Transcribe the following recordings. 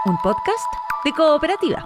un podcast de Cooperativa.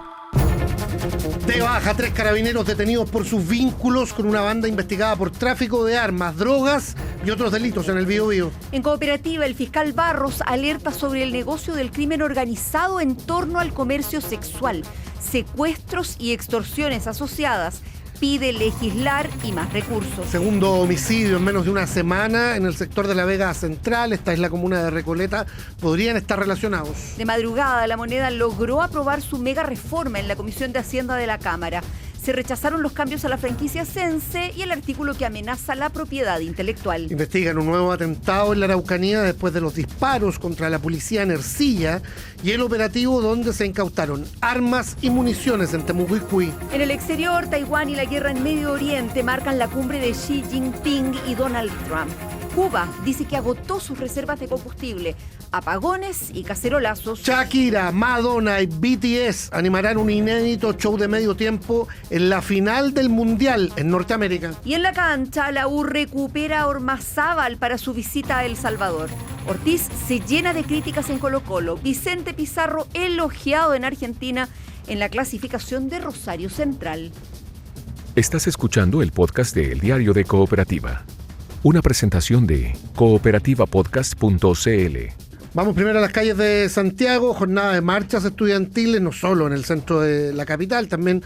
De baja, 3 carabineros detenidos por sus vínculos con una banda investigada por tráfico de armas, drogas y otros delitos en el Biobío. En Cooperativa, el fiscal Barros alerta sobre el negocio del crimen organizado en torno al comercio sexual, secuestros y extorsiones asociadas. Pide legislar y más recursos. Segundo homicidio en menos de una semana en el sector de la Vega Central, esta es la comuna de Recoleta, podrían estar relacionados. De madrugada, La Moneda logró aprobar su mega reforma en la Comisión de Hacienda de la Cámara. Se rechazaron los cambios a la franquicia Sense y el artículo que amenaza la propiedad intelectual. Investigan un nuevo atentado en la Araucanía después de los disparos contra la policía en Ercilla y el operativo donde se incautaron armas y municiones en Temucuicui. En el exterior, Taiwán y la guerra en Medio Oriente marcan la cumbre de Xi Jinping y Donald Trump. Cuba dice que agotó sus reservas de combustible. Apagones y cacerolazos. Shakira, Madonna y BTS animarán un inédito show de medio tiempo en la final del Mundial en Norteamérica. Y en la cancha, la U recupera a Ormazábal para su visita a El Salvador. Ortiz se llena de críticas en Colo-Colo. Vicente Pizarro elogiado en Argentina en la clasificación de Rosario Central. Estás escuchando el podcast de El Diario de Cooperativa. Una presentación de cooperativapodcast.cl. Vamos primero a las calles de Santiago, jornada de marchas estudiantiles, no solo en el centro de la capital, también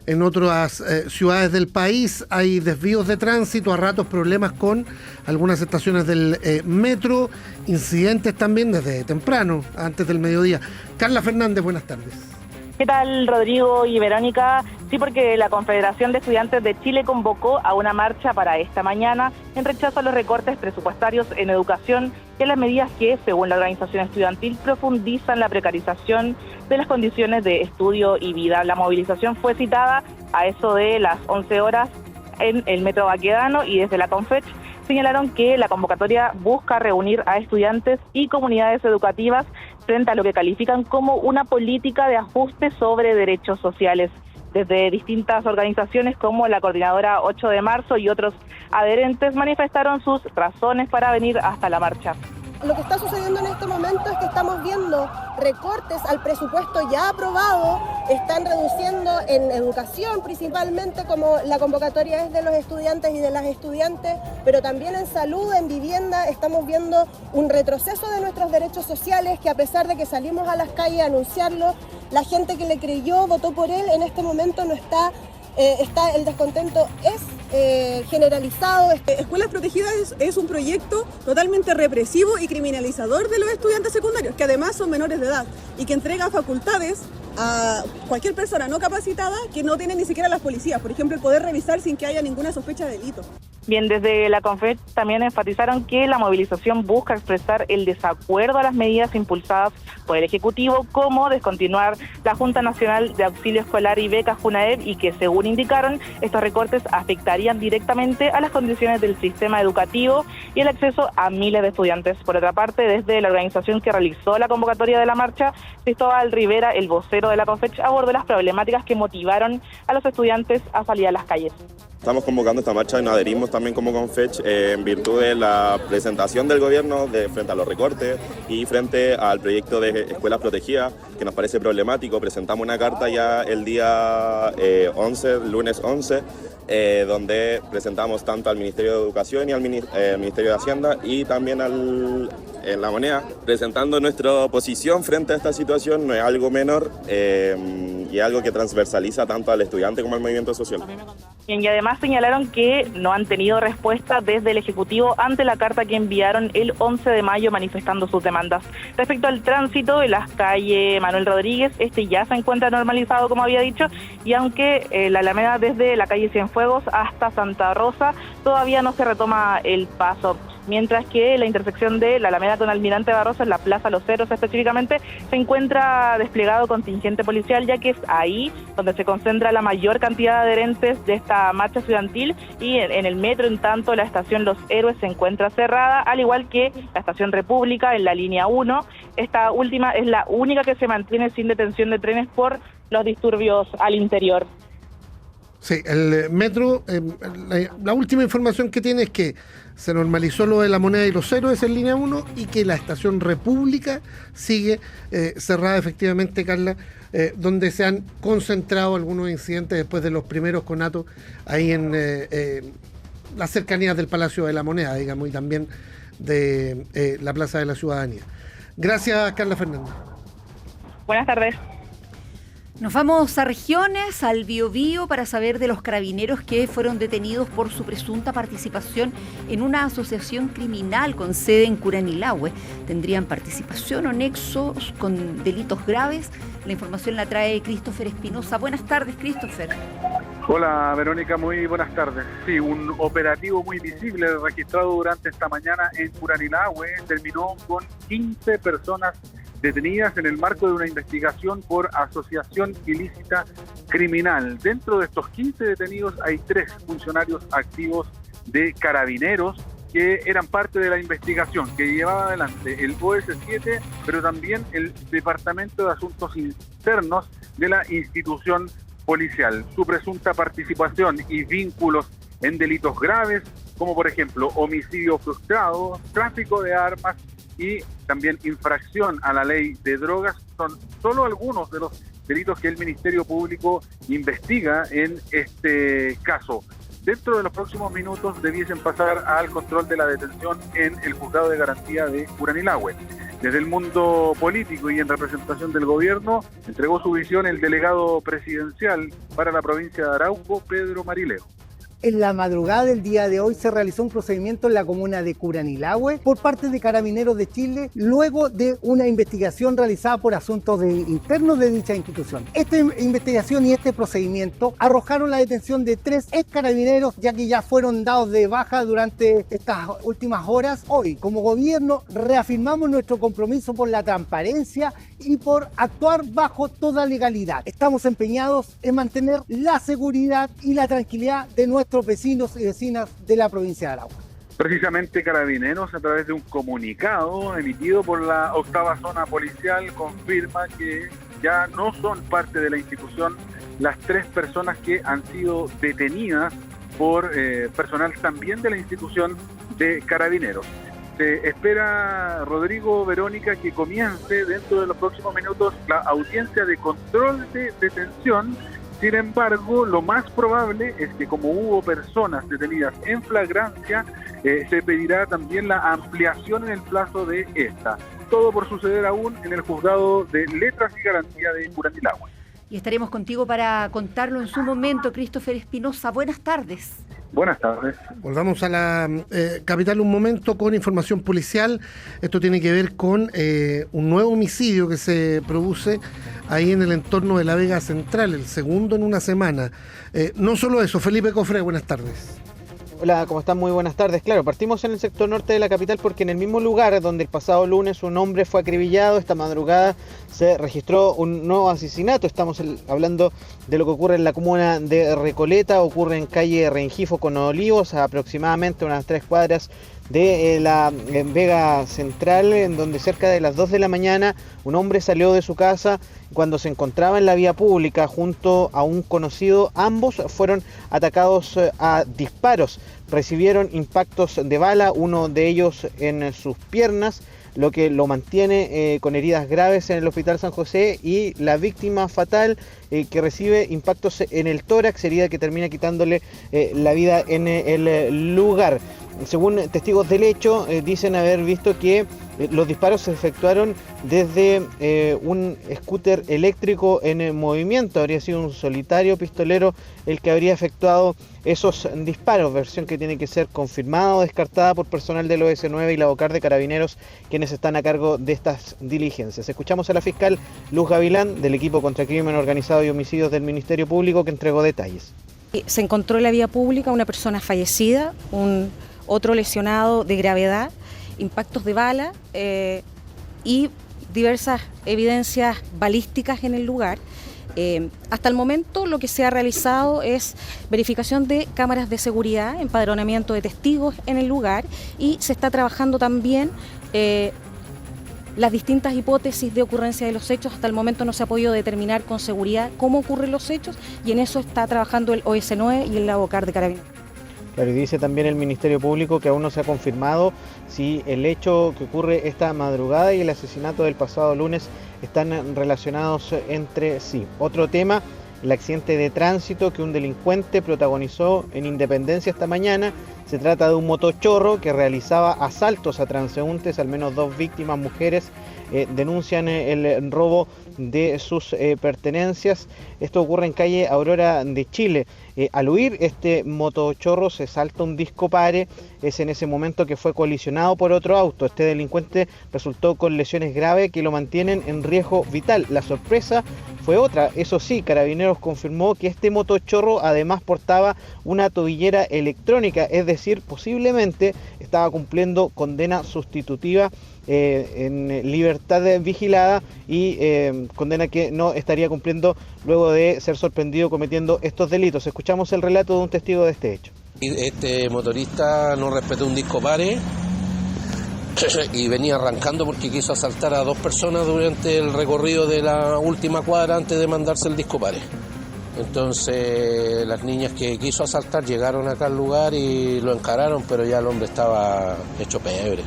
en otras ciudades del país. Hay desvíos de tránsito, a ratos problemas con algunas estaciones del metro, incidentes también desde temprano, antes del mediodía. Carla Fernández, buenas tardes. ¿Qué tal, Rodrigo y Verónica? Sí, porque la Confederación de Estudiantes de Chile convocó a una marcha para esta mañana en rechazo a los recortes presupuestarios en educación y a las medidas que, según la organización estudiantil, profundizan la precarización de las condiciones de estudio y vida. La movilización fue citada a eso de las 11 horas en el Metro Baquedano y desde la Confech señalaron que la convocatoria busca reunir a estudiantes y comunidades educativas frente a lo que califican como una política de ajuste sobre derechos sociales. Desde distintas organizaciones como la Coordinadora 8 de marzo y otros adherentes manifestaron sus razones para venir hasta la marcha. Lo que está sucediendo en este momento es que estamos viendo recortes al presupuesto ya aprobado, están reduciendo en educación principalmente, como la convocatoria es de los estudiantes y de las estudiantes, pero también en salud, en vivienda, estamos viendo un retroceso de nuestros derechos sociales que, a pesar de que salimos a las calles a anunciarlo, la gente que le creyó, votó por él, en este momento no está, el descontento es generalizado. Escuelas Protegidas es un proyecto totalmente represivo y criminalizador de los estudiantes secundarios, que además son menores de edad y que entrega facultades a cualquier persona no capacitada que no tiene ni siquiera las policías, por ejemplo, el poder revisar sin que haya ninguna sospecha de delito. Bien, desde la Confech también enfatizaron que la movilización busca expresar el desacuerdo a las medidas impulsadas por el Ejecutivo, como descontinuar la Junta Nacional de Auxilio Escolar y Becas Junaed, y que, según indicaron, estos recortes afectarían directamente a las condiciones del sistema educativo y el acceso a miles de estudiantes. Por otra parte, desde la organización que realizó la convocatoria de la marcha, Cristóbal Rivera, el vocero de la Confech, abordó las problemáticas que motivaron a los estudiantes a salir a las calles. Estamos convocando esta marcha y nos adherimos también como Confech en virtud de la presentación del gobierno frente a los recortes y frente al proyecto de Escuelas Protegidas, que nos parece problemático. Presentamos una carta ya el día 11, lunes 11, donde presentamos tanto al Ministerio de Educación y al Ministerio de Hacienda y también en La Moneda, presentando nuestra posición frente a esta situación. No es algo menor y es algo que transversaliza tanto al estudiante como al movimiento social. Y además señalaron que no han tenido respuesta desde el Ejecutivo ante la carta que enviaron el 11 de mayo manifestando sus demandas. Respecto al tránsito en las calles Manuel Rodríguez, ya se encuentra normalizado, como había dicho, y aunque la Alameda desde la calle Cienfuegos hasta Santa Rosa todavía no se retoma el paso. Mientras que la intersección de la Alameda con Almirante Barroso, en la Plaza Los Ceros específicamente, se encuentra desplegado contingente policial, ya que es ahí donde se concentra la mayor cantidad de adherentes de esta marcha estudiantil, y en el metro, en tanto, la estación Los Héroes se encuentra cerrada, al igual que la estación República en la línea 1. Esta última es la única que se mantiene sin detención de trenes por los disturbios al interior. Sí, el metro, la última información que tiene es que se normalizó lo de la moneda y los héroes en línea 1 y que la estación República sigue cerrada efectivamente, Carla, donde se han concentrado algunos incidentes después de los primeros conatos ahí en las cercanías del Palacio de la Moneda, digamos, y también de la Plaza de la Ciudadanía. Gracias, Carla Fernández. Buenas tardes. Nos vamos a regiones, al Biobío, para saber de los carabineros que fueron detenidos por su presunta participación en una asociación criminal con sede en Curanilahue. ¿Tendrían participación o nexos con delitos graves? La información la trae Christopher Espinosa. Buenas tardes, Christopher. Hola, Verónica, muy buenas tardes. Sí, un operativo muy visible registrado durante esta mañana en Curanilahue terminó con 15 personas detenidas en el marco de una investigación por asociación ilícita criminal. Dentro de estos 15 detenidos hay 3 funcionarios activos de Carabineros que eran parte de la investigación que llevaba adelante el OS7, pero también el Departamento de Asuntos Internos de la institución policial. Su presunta participación y vínculos en delitos graves, como por ejemplo homicidio frustrado, tráfico de armas y también infracción a la ley de drogas, son solo algunos de los delitos que el Ministerio Público investiga en este caso. Dentro de los próximos minutos debiesen pasar al control de la detención en el Juzgado de Garantía de Curanilahue. Desde el mundo político y en representación del gobierno, entregó su visión el delegado presidencial para la provincia de Arauco, Pedro Marileo. En la madrugada del día de hoy se realizó un procedimiento en la comuna de Curanilahue por parte de Carabineros de Chile, luego de una investigación realizada por asuntos internos de dicha institución. Esta investigación y este procedimiento arrojaron la detención de 3 ex carabineros, ya que ya fueron dados de baja durante estas últimas horas. Hoy, como gobierno, reafirmamos nuestro compromiso por la transparencia y por actuar bajo toda legalidad. Estamos empeñados en mantener la seguridad y la tranquilidad de nuestros vecinos y vecinas de la provincia de Arauco. Precisamente Carabineros, a través de un comunicado emitido por la 8ª Zona Policial, confirma que ya no son parte de la institución las 3 personas que han sido detenidas por personal también de la institución de Carabineros. Se espera, Rodrigo, Verónica, que comience dentro de los próximos minutos la audiencia de control de detención. Sin embargo, lo más probable es que, como hubo personas detenidas en flagrancia, se pedirá también la ampliación en el plazo de esta. Todo por suceder aún en el Juzgado de Letras y Garantía de Curanilahue. Y estaremos contigo para contarlo en su momento, Christopher Espinosa. Buenas tardes. Buenas tardes. Volvamos a la capital un momento con información policial. Esto tiene que ver con un nuevo homicidio que se produce ahí en el entorno de la Vega Central, el segundo en una semana. No solo eso, Felipe Cofré, buenas tardes. Hola, ¿cómo están? Muy buenas tardes. Claro, partimos en el sector norte de la capital porque en el mismo lugar donde el pasado lunes un hombre fue acribillado, esta madrugada se registró un nuevo asesinato. Estamos hablando de lo que ocurre en la comuna de Recoleta, ocurre en calle Rengifo con Olivos, a aproximadamente unas 3 cuadras de la Vega Central, en donde cerca de las 2 de la mañana un hombre salió de su casa cuando se encontraba en la vía pública junto a un conocido. Ambos fueron atacados a disparos, recibieron impactos de bala, uno de ellos en sus piernas, lo que lo mantiene con heridas graves en el Hospital San José, y la víctima fatal que recibe impactos en el tórax, herida que termina quitándole la vida en el lugar. Según testigos del hecho, dicen haber visto que los disparos se efectuaron desde un scooter eléctrico en movimiento. Habría sido un solitario pistolero el que habría efectuado esos disparos, versión que tiene que ser confirmada o descartada por personal del OS9 y la OCAR de Carabineros, quienes están a cargo de estas diligencias. Escuchamos a la fiscal Luz Gavilán, del equipo contra crimen organizado y homicidios del Ministerio Público, que entregó detalles. Se encontró en la vía pública una persona fallecida, otro lesionado de gravedad, impactos de bala y diversas evidencias balísticas en el lugar. Hasta el momento lo que se ha realizado es verificación de cámaras de seguridad, empadronamiento de testigos en el lugar, y se está trabajando también las distintas hipótesis de ocurrencia de los hechos. Hasta el momento no se ha podido determinar con seguridad cómo ocurren los hechos y en eso está trabajando el OS9 y el ABOCAR de Carabineros. Claro, y dice también el Ministerio Público que aún no se ha confirmado si el hecho que ocurre esta madrugada y el asesinato del pasado lunes están relacionados entre sí. Otro tema, el accidente de tránsito que un delincuente protagonizó en Independencia esta mañana. Se trata de un motochorro que realizaba asaltos a transeúntes. Al menos 2 víctimas mujeres denuncian el robo de sus pertenencias. Esto ocurre en calle Aurora de Chile. Al huir este motochorro se salta un disco pare. Es en ese momento que fue colisionado por otro auto. Este delincuente resultó con lesiones graves que lo mantienen en riesgo vital. La sorpresa fue otra. Eso sí, Carabineros confirmó que este motochorro además portaba una tobillera electrónica, es decir, posiblemente estaba cumpliendo condena sustitutiva en libertad vigilada y condena que no estaría cumpliendo luego de ser sorprendido cometiendo estos delitos. Escuchamos el relato de un testigo de este hecho. Este motorista no respetó un disco pare y venía arrancando porque quiso asaltar a 2 personas durante el recorrido de la última cuadra antes de mandarse el disco pare. Entonces las niñas que quiso asaltar llegaron acá al lugar y lo encararon, pero ya el hombre estaba hecho pebre,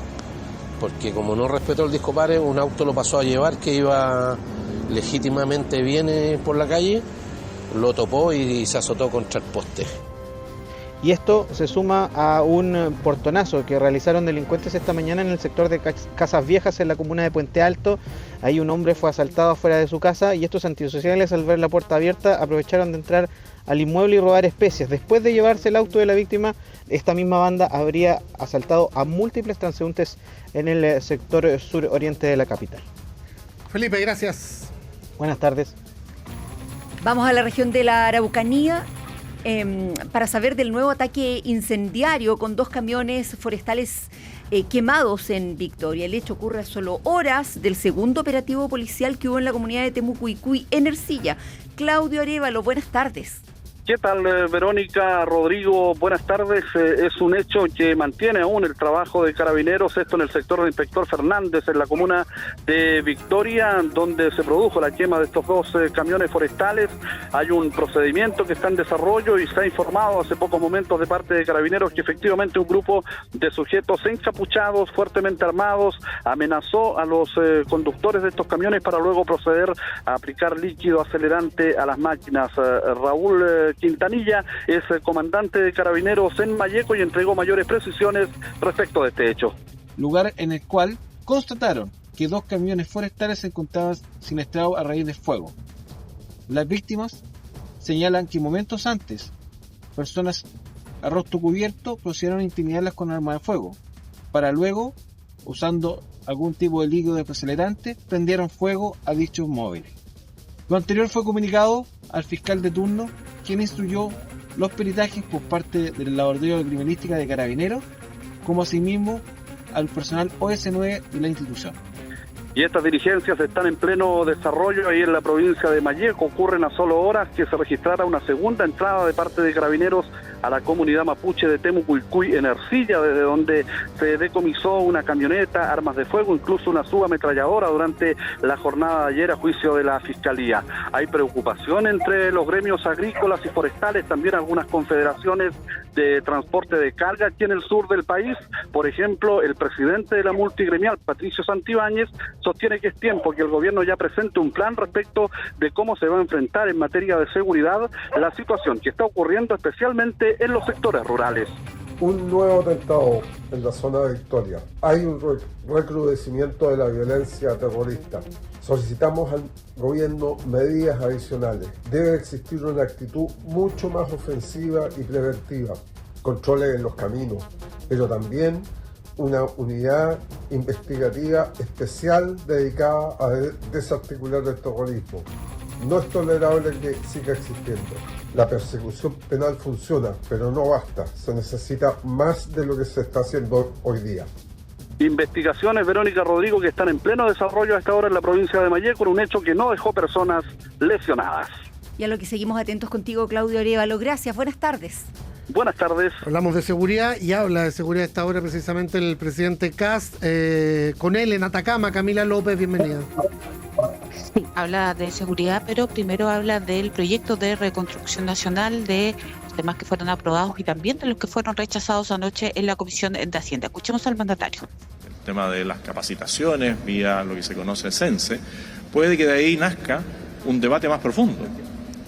porque como no respetó el disco pare, un auto lo pasó a llevar que iba legítimamente bien por la calle, lo topó y se azotó contra el poste. Y esto se suma a un portonazo que realizaron delincuentes esta mañana en el sector de Casas Viejas en la comuna de Puente Alto. Ahí un hombre fue asaltado afuera de su casa y estos antisociales, al ver la puerta abierta, aprovecharon de entrar al inmueble y robar especies. Después de llevarse el auto de la víctima, esta misma banda habría asaltado a múltiples transeúntes en el sector suroriente de la capital. Felipe, gracias. Buenas tardes. Vamos a la región de la Araucanía para saber del nuevo ataque incendiario con 2 camiones forestales quemados en Victoria. El hecho ocurre a solo horas del segundo operativo policial que hubo en la comunidad de Temucuicui, en Ercilla. Claudio Arévalo, buenas tardes. ¿Qué tal, Verónica, Rodrigo? Buenas tardes. Es un hecho que mantiene aún el trabajo de Carabineros, esto en el sector de Inspector Fernández, en la comuna de Victoria, donde se produjo la quema de estos 2 camiones forestales. Hay un procedimiento que está en desarrollo y se ha informado hace pocos momentos de parte de Carabineros que efectivamente un grupo de sujetos encapuchados, fuertemente armados, amenazó a los conductores de estos camiones para luego proceder a aplicar líquido acelerante a las máquinas. Raúl Quintanilla es comandante de Carabineros en Malleco y entregó mayores precisiones respecto de este hecho. Lugar en el cual constataron que 2 camiones forestales se encontraban siniestrados a raíz del fuego. Las víctimas señalan que momentos antes, personas a rostro cubierto procedieron a intimidarlas con armas de fuego, para luego, usando algún tipo de líquido acelerante, prendieron fuego a dichos móviles. Lo anterior fue comunicado al fiscal de turno, quien instruyó los peritajes por parte del Laboratorio de Criminalística de Carabineros, como asimismo al personal OS9 de la institución. Y estas diligencias están en pleno desarrollo ahí en la provincia de Malleco. Ocurren a solo horas que se registrara una segunda entrada de parte de Carabineros a la comunidad mapuche de Temucuicui en Ercilla, desde donde se decomisó una camioneta, armas de fuego, incluso una subametralladora durante la jornada de ayer a juicio de la Fiscalía. Hay preocupación entre los gremios agrícolas y forestales, también algunas confederaciones de transporte de carga aquí en el sur del país. Por ejemplo, el presidente de la multigremial, Patricio Santibáñez, sostiene que es tiempo que el gobierno ya presente un plan respecto de cómo se va a enfrentar en materia de seguridad la situación que está ocurriendo especialmente en los sectores rurales. Un nuevo atentado en la zona de Victoria. Hay un recrudecimiento de la violencia terrorista. Solicitamos al gobierno medidas adicionales. Debe existir una actitud mucho más ofensiva y preventiva. Controles en los caminos, pero también una unidad investigativa especial dedicada a desarticular el terrorismo. No es tolerable que siga existiendo. La persecución penal funciona, pero no basta. Se necesita más de lo que se está haciendo hoy día. Investigaciones, Verónica, Rodrigo, que están en pleno desarrollo a esta hora en la provincia de Malleco, un hecho que no dejó personas lesionadas. Y a lo que seguimos atentos contigo, Claudio Arévalo. Gracias, buenas tardes. Buenas tardes. Hablamos de seguridad y habla de seguridad a esta hora precisamente el presidente Kast. Con él en Atacama, Camila López, bienvenida. Sí, habla de seguridad, pero primero habla del proyecto de reconstrucción nacional, de los temas que fueron aprobados y también de los que fueron rechazados anoche en la Comisión de Hacienda. Escuchemos al mandatario. El tema de las capacitaciones vía lo que se conoce CENSE, puede que de ahí nazca un debate más profundo.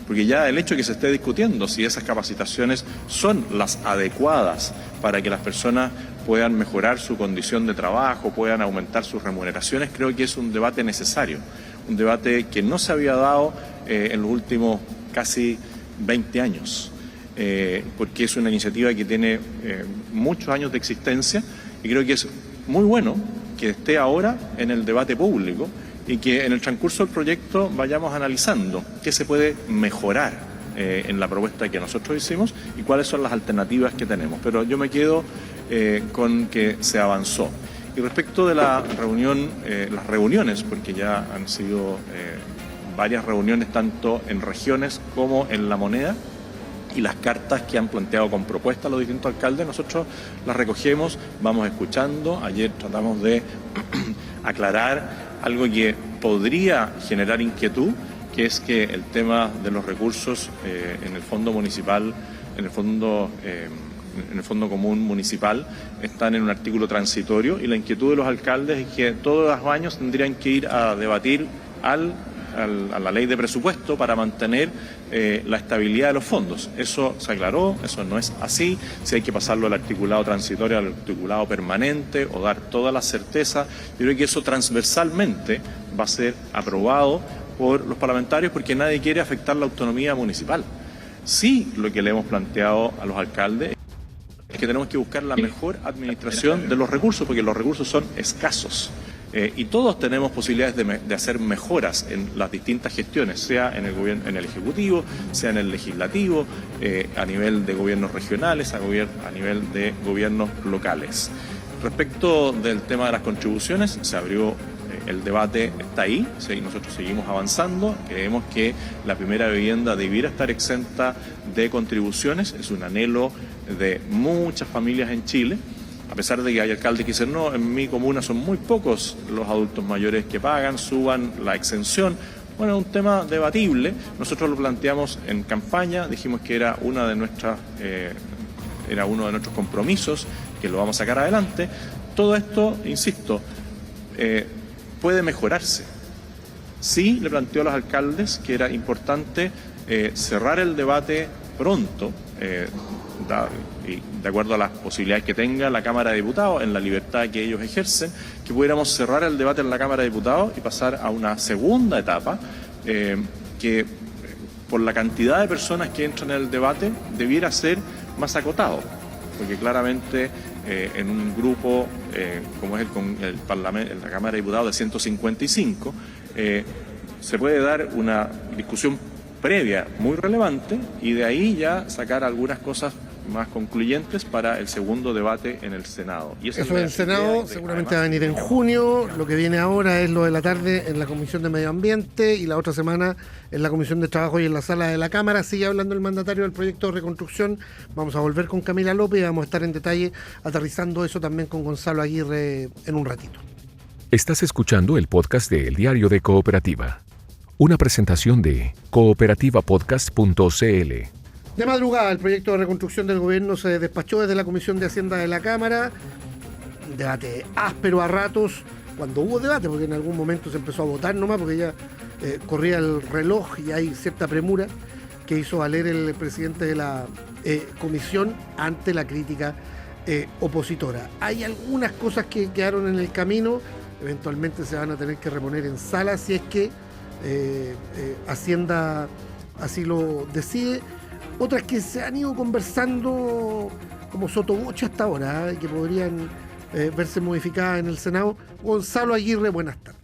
Porque ya el hecho de que se esté discutiendo si esas capacitaciones son las adecuadas para que las personas puedan mejorar su condición de trabajo, puedan aumentar sus remuneraciones, creo que es un debate necesario. Un debate que no se había dado en los últimos casi 20 años, porque es una iniciativa que tiene muchos años de existencia y creo que es muy bueno que esté ahora en el debate público y que en el transcurso del proyecto vayamos analizando qué se puede mejorar en la propuesta que nosotros hicimos y cuáles son las alternativas que tenemos. Pero yo me quedo con que se avanzó. Y respecto de la reunión, las reuniones, porque ya han sido varias reuniones tanto en regiones como en La Moneda, y las cartas que han planteado con propuestas los distintos alcaldes, nosotros las recogemos, vamos escuchando. Ayer tratamos de aclarar algo que podría generar inquietud, que es que el tema de los recursos en el fondo municipal, en el fondo común municipal, están en un artículo transitorio y la inquietud de los alcaldes es que todos los años tendrían que ir a debatir a la ley de presupuesto para mantener la estabilidad de los fondos. Eso se aclaró, eso no es así. Si hay que pasarlo al articulado transitorio, al articulado permanente o dar toda la certeza, yo creo que eso transversalmente va a ser aprobado por los parlamentarios porque nadie quiere afectar la autonomía municipal. Sí, lo que le hemos planteado a los alcaldes es que tenemos que buscar la mejor administración de los recursos porque los recursos son escasos. Y todos tenemos posibilidades de hacer mejoras en las distintas gestiones, sea en el gobierno, en el Ejecutivo, sea en el Legislativo, a nivel de gobiernos regionales, a nivel de gobiernos locales. Respecto del tema de las contribuciones, se abrió el debate, está ahí, sí, nosotros seguimos avanzando, creemos que la primera vivienda debiera estar exenta de contribuciones, es un anhelo de muchas familias en Chile. A pesar de que hay alcaldes que dicen, no, en mi comuna son muy pocos los adultos mayores que pagan, suban la exención. Bueno, es un tema debatible. Nosotros lo planteamos en campaña, dijimos que era uno de nuestros compromisos, que lo vamos a sacar adelante. Todo esto, insisto, puede mejorarse. Sí, le planteó a los alcaldes que era importante cerrar el debate pronto, y de acuerdo a las posibilidades que tenga la Cámara de Diputados, en la libertad que ellos ejercen, que pudiéramos cerrar el debate en la Cámara de Diputados y pasar a una segunda etapa que por la cantidad de personas que entran en el debate debiera ser más acotado, porque claramente en un grupo como es el Parlamento, en la Cámara de Diputados de 155, se puede dar una discusión previa muy relevante y de ahí ya sacar algunas cosas más concluyentes para el segundo debate en el Senado. Y eso en el Senado seguramente va a venir en junio. Lo que viene ahora es lo de la tarde en la Comisión de Medio Ambiente y la otra semana en la Comisión de Trabajo y en la sala de la Cámara. Sigue hablando el mandatario del proyecto de reconstrucción. Vamos a volver con Camila López y vamos a estar en detalle aterrizando eso también con Gonzalo Aguirre en un ratito. Estás escuchando el podcast de El Diario de Cooperativa. Una presentación de cooperativapodcast.cl. De madrugada, el proyecto de reconstrucción del gobierno se despachó desde la Comisión de Hacienda de la Cámara. Un debate áspero a ratos, cuando hubo debate, porque en algún momento se empezó a votar nomás, porque ya corría el reloj y hay cierta premura que hizo valer el presidente de la comisión ante la crítica opositora. Hay algunas cosas que quedaron en el camino, eventualmente se van a tener que reponer en sala si es que Hacienda así lo decide. Otras que se han ido conversando como sotoboche hasta ahora y que podrían verse modificadas en el Senado. Gonzalo Aguirre, buenas tardes.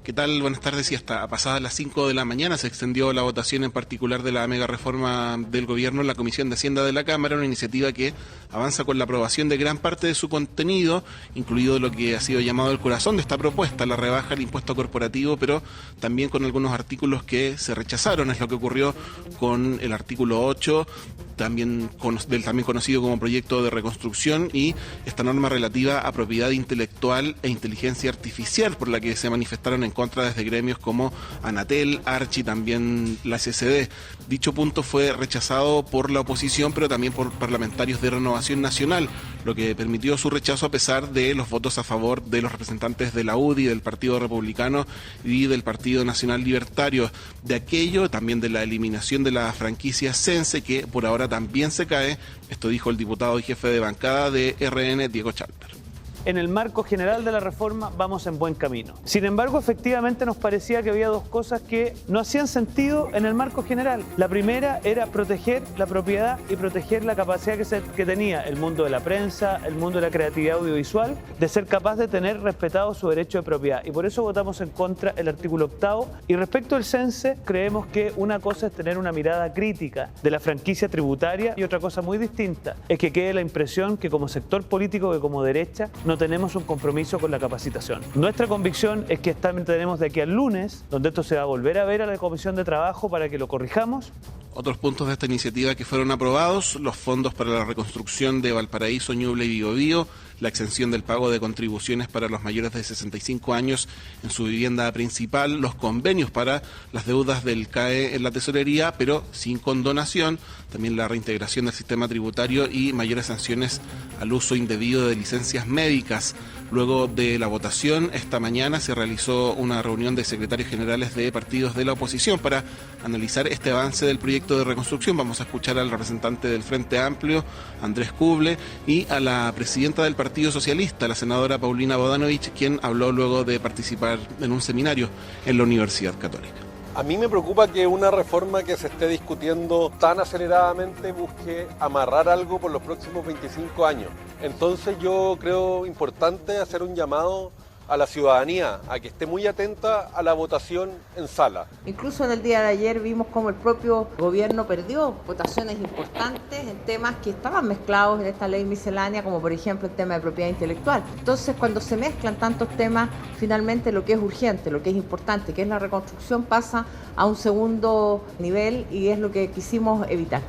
¿Qué tal? Buenas tardes. Y hasta pasadas las 5 de la mañana se extendió la votación en particular de la mega reforma del gobierno en la Comisión de Hacienda de la Cámara, una iniciativa que avanza con la aprobación de gran parte de su contenido, incluido lo que ha sido llamado el corazón de esta propuesta, la rebaja del impuesto corporativo, pero también con algunos artículos que se rechazaron. Es lo que ocurrió con el artículo 8, también conocido como proyecto de reconstrucción, y esta norma relativa a propiedad intelectual e inteligencia artificial, por la que se manifestaron en contra desde gremios como Anatel, Archi, también la SCD. Dicho punto fue rechazado por la oposición, pero también por parlamentarios de Renovación Nacional, lo que permitió su rechazo a pesar de los votos a favor de los representantes de la UDI, del Partido Republicano y del Partido Nacional Libertario. De aquello, también de la eliminación de la franquicia Sense, que por ahora también se cae. Esto dijo el diputado y jefe de bancada de RN, Diego Chalper. En el marco general de la reforma vamos en buen camino. Sin embargo, efectivamente nos parecía que había dos cosas que no hacían sentido en el marco general. La primera era proteger la propiedad y proteger la capacidad que tenía el mundo de la prensa, el mundo de la creatividad audiovisual, de ser capaz de tener respetado su derecho de propiedad. Y por eso votamos en contra el artículo 8. Y respecto al CENSE, creemos que una cosa es tener una mirada crítica de la franquicia tributaria y otra cosa muy distinta es que quede la impresión que como sector político, que como derecha, no tenemos un compromiso con la capacitación. Nuestra convicción es que tenemos de aquí al lunes, donde esto se va a volver a ver a la Comisión de Trabajo para que lo corrijamos. Otros puntos de esta iniciativa que fueron aprobados: los fondos para la reconstrucción de Valparaíso, Ñuble y Biobío, la exención del pago de contribuciones para los mayores de 65 años en su vivienda principal, los convenios para las deudas del CAE en la tesorería, pero sin condonación, también la reintegración del sistema tributario y mayores sanciones al uso indebido de licencias médicas. Luego de la votación, esta mañana se realizó una reunión de secretarios generales de partidos de la oposición para analizar este avance del proyecto de reconstrucción. Vamos a escuchar al representante del Frente Amplio, Andrés Kuble, y a la presidenta del Partido Socialista, la senadora Paulina Bodanovich, quien habló luego de participar en un seminario en la Universidad Católica. A mí me preocupa que una reforma que se esté discutiendo tan aceleradamente busque amarrar algo por los próximos 25 años. Entonces yo creo importante hacer un llamado a la ciudadanía a que esté muy atenta a la votación en sala. Incluso en el día de ayer vimos cómo el propio gobierno perdió votaciones importantes en temas que estaban mezclados en esta ley miscelánea, como por ejemplo el tema de propiedad intelectual. Entonces, cuando se mezclan tantos temas, finalmente lo que es urgente, lo que es importante, que es la reconstrucción, pasa a un segundo nivel, y es lo que quisimos evitar.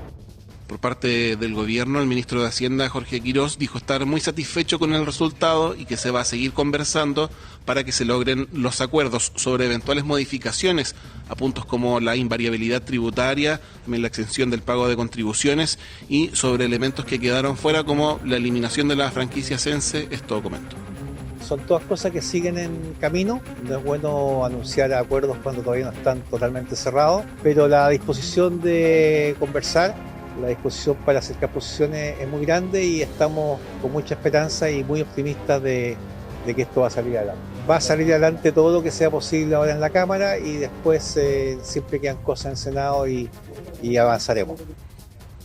Por parte del gobierno, el ministro de Hacienda, Jorge Quirós, dijo estar muy satisfecho con el resultado y que se va a seguir conversando para que se logren los acuerdos sobre eventuales modificaciones a puntos como la invariabilidad tributaria, también la exención del pago de contribuciones, y sobre elementos que quedaron fuera como la eliminación de la franquicia Sense. Esto comento. Son todas cosas que siguen en camino. No es bueno anunciar acuerdos cuando todavía no están totalmente cerrados, pero la disposición de conversar, la disposición para acercar posiciones es muy grande, y estamos con mucha esperanza y muy optimistas de que esto va a salir adelante. Va a salir adelante todo lo que sea posible ahora en la Cámara, y después siempre quedan cosas en Senado y avanzaremos.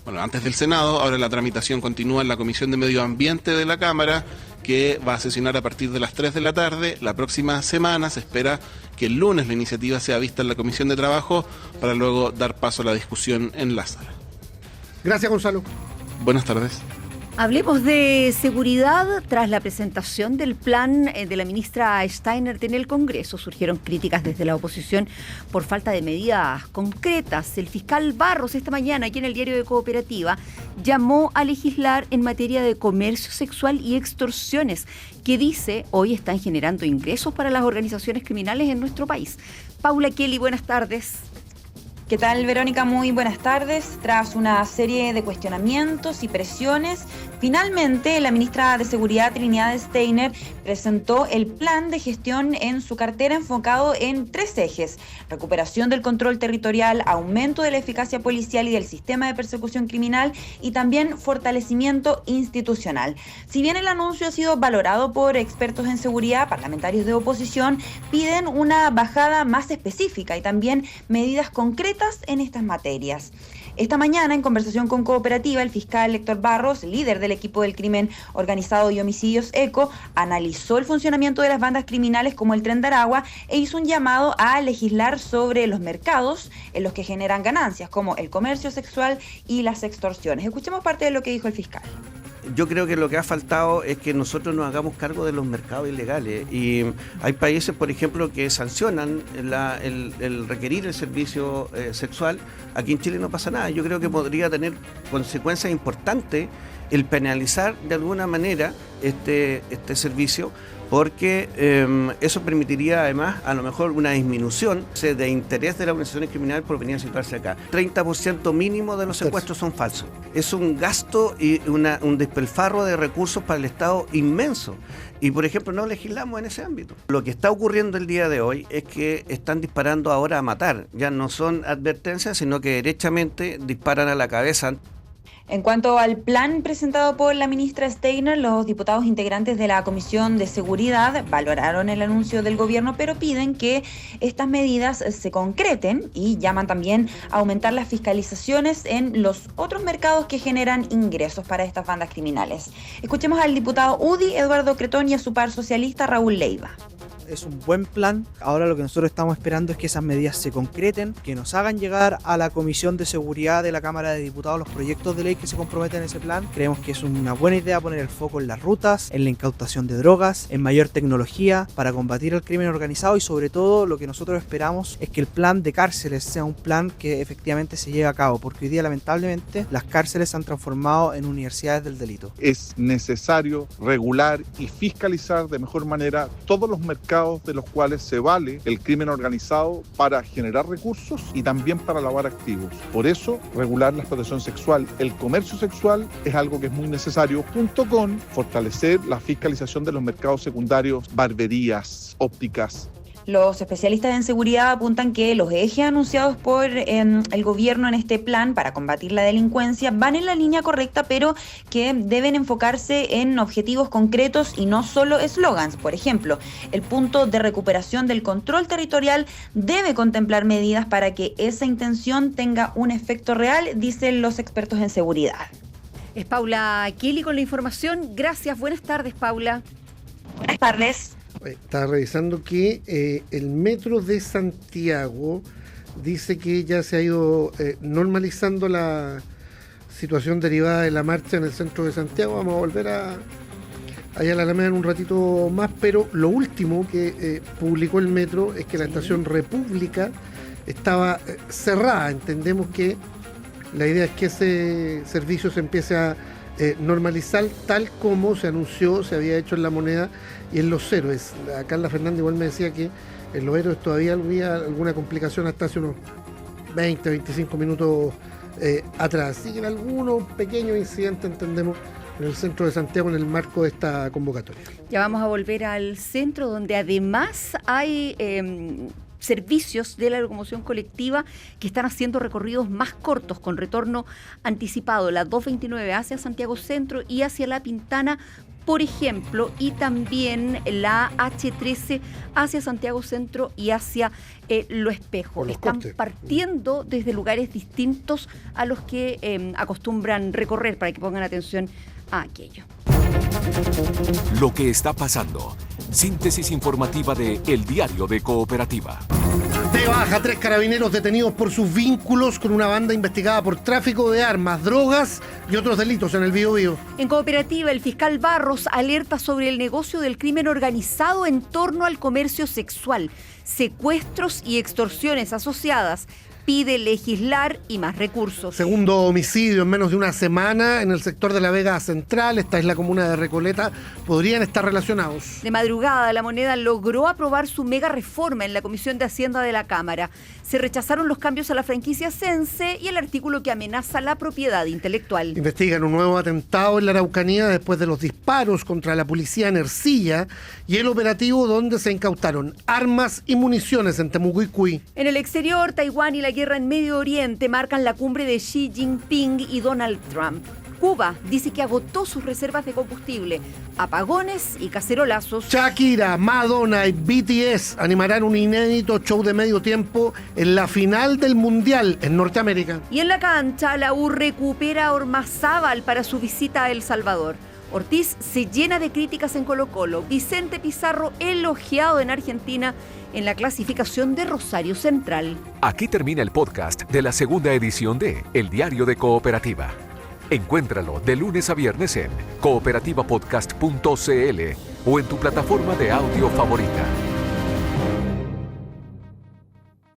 Bueno, antes del Senado, ahora la tramitación continúa en la Comisión de Medio Ambiente de la Cámara, que va a sesionar a partir de las 3 de la tarde. La próxima semana se espera que el lunes la iniciativa sea vista en la Comisión de Trabajo para luego dar paso a la discusión en la sala. Gracias, Gonzalo. Buenas tardes. Hablemos de seguridad. Tras la presentación del plan de la ministra Steiner en el Congreso, surgieron críticas desde la oposición por falta de medidas concretas. El fiscal Barros esta mañana, aquí en el Diario de Cooperativa, llamó a legislar en materia de comercio sexual y extorsiones, que dice hoy están generando ingresos para las organizaciones criminales en nuestro país. Paula Kelly, buenas tardes. ¿Qué tal, Verónica? Muy buenas tardes. Tras una serie de cuestionamientos y presiones, finalmente la ministra de Seguridad, Trinidad Steiner, presentó el plan de gestión en su cartera enfocado en 3 ejes: recuperación del control territorial, aumento de la eficacia policial y del sistema de persecución criminal, y también fortalecimiento institucional. Si bien el anuncio ha sido valorado por expertos en seguridad, parlamentarios de oposición piden una bajada más específica y también medidas concretas en estas materias. Esta mañana, en conversación con Cooperativa, el fiscal Héctor Barros, líder del equipo del crimen organizado y homicidios ECO, analizó el funcionamiento de las bandas criminales como el Tren de Aragua e hizo un llamado a legislar sobre los mercados en los que generan ganancias, como el comercio sexual y las extorsiones. Escuchemos parte de lo que dijo el fiscal. Yo creo que lo que ha faltado es que nosotros nos hagamos cargo de los mercados ilegales, y hay países, por ejemplo, que sancionan el requerir el servicio sexual. Aquí en Chile no pasa nada. Yo creo que podría tener consecuencias importantes el penalizar de alguna manera este servicio, porque eso permitiría además a lo mejor una disminución de interés de las organizaciones criminales por venir a situarse acá. 30% mínimo de los secuestros son falsos. Es un gasto y un despilfarro de recursos para el Estado inmenso. Y, por ejemplo, no legislamos en ese ámbito. Lo que está ocurriendo el día de hoy es que están disparando ahora a matar. Ya no son advertencias, sino que derechamente disparan a la cabeza. En cuanto al plan presentado por la ministra Steiner, los diputados integrantes de la Comisión de Seguridad valoraron el anuncio del gobierno, pero piden que estas medidas se concreten y llaman también a aumentar las fiscalizaciones en los otros mercados que generan ingresos para estas bandas criminales. Escuchemos al diputado UDI, Eduardo Cretón, y a su par socialista, Raúl Leiva. Es un buen plan. Ahora lo que nosotros estamos esperando es que esas medidas se concreten, que nos hagan llegar a la Comisión de Seguridad de la Cámara de Diputados los proyectos de ley que se comprometen en ese plan. Creemos que es una buena idea poner el foco en las rutas, en la incautación de drogas, en mayor tecnología para combatir el crimen organizado, y sobre todo lo que nosotros esperamos es que el plan de cárceles sea un plan que efectivamente se lleve a cabo, porque hoy día lamentablemente las cárceles se han transformado en universidades del delito. Es necesario regular y fiscalizar de mejor manera todos los mercados de los cuales se vale el crimen organizado para generar recursos y también para lavar activos. Por eso, regular la explotación sexual, el comercio sexual, es algo que es muy necesario, junto con fortalecer la fiscalización de los mercados secundarios, barberías, ópticas. Los especialistas en seguridad apuntan que los ejes anunciados por el gobierno en este plan para combatir la delincuencia van en la línea correcta, pero que deben enfocarse en objetivos concretos y no solo eslogans. Por ejemplo, el punto de recuperación del control territorial debe contemplar medidas para que esa intención tenga un efecto real, dicen los expertos en seguridad. Es Paula Kelly con la información. Gracias. Buenas tardes, Paula. Buenas tardes. Estaba revisando que el metro de Santiago dice que ya se ha ido normalizando la situación derivada de la marcha en el centro de Santiago. Vamos a volver allá a la Alameda en un ratito más, pero lo último que publicó el metro es que la estación República estaba cerrada. Entendemos que la idea es que ese servicio se empiece a normalizar tal como se anunció, se había hecho en La Moneda y en Los Héroes. A Carla Fernández igual me decía que en Los Héroes todavía había alguna complicación hasta hace unos 20, 25 minutos atrás. Siguen algunos pequeños incidentes, entendemos, en el centro de Santiago en el marco de esta convocatoria. Ya vamos a volver al centro, donde además hay servicios de la locomoción colectiva que están haciendo recorridos más cortos con retorno anticipado, la 229 hacia Santiago Centro y hacia La Pintana, por ejemplo, y también la H13 hacia Santiago Centro y hacia Lo Espejo. Están partiendo desde lugares distintos a los que acostumbran recorrer, para que pongan atención a aquello. Lo que está pasando. Síntesis informativa de El Diario de Cooperativa. De baja 3 carabineros detenidos por sus vínculos con una banda investigada por tráfico de armas, drogas y otros delitos en el Biobío. En Cooperativa, el fiscal Barros alerta sobre el negocio del crimen organizado en torno al comercio sexual, secuestros y extorsiones asociadas. Pide legislar y más recursos. Segundo homicidio en menos de una semana en el sector de La Vega Central, esta es la comuna de Recoleta, podrían estar relacionados. De madrugada, La Moneda logró aprobar su mega reforma en la Comisión de Hacienda de la Cámara. Se rechazaron los cambios a la franquicia Sense y el artículo que amenaza la propiedad intelectual. Investigan un nuevo atentado en la Araucanía después de los disparos contra la policía en Ercilla y el operativo donde se incautaron armas y municiones en Temucuicui. En el exterior, Taiwán y la guerra en Medio Oriente marcan la cumbre de Xi Jinping y Donald Trump. Cuba dice que agotó sus reservas de combustible. Apagones y cacerolazos. Shakira, Madonna y BTS animarán un inédito show de medio tiempo en la final del Mundial en Norteamérica. Y en la cancha, la U recupera a Ormazábal para su visita a El Salvador. Ortiz se llena de críticas en Colo-Colo. Vicente Pizarro elogiado en Argentina en la clasificación de Rosario Central. Aquí termina el podcast de la segunda edición de El Diario de Cooperativa. Encuéntralo de lunes a viernes en cooperativapodcast.cl o en tu plataforma de audio favorita.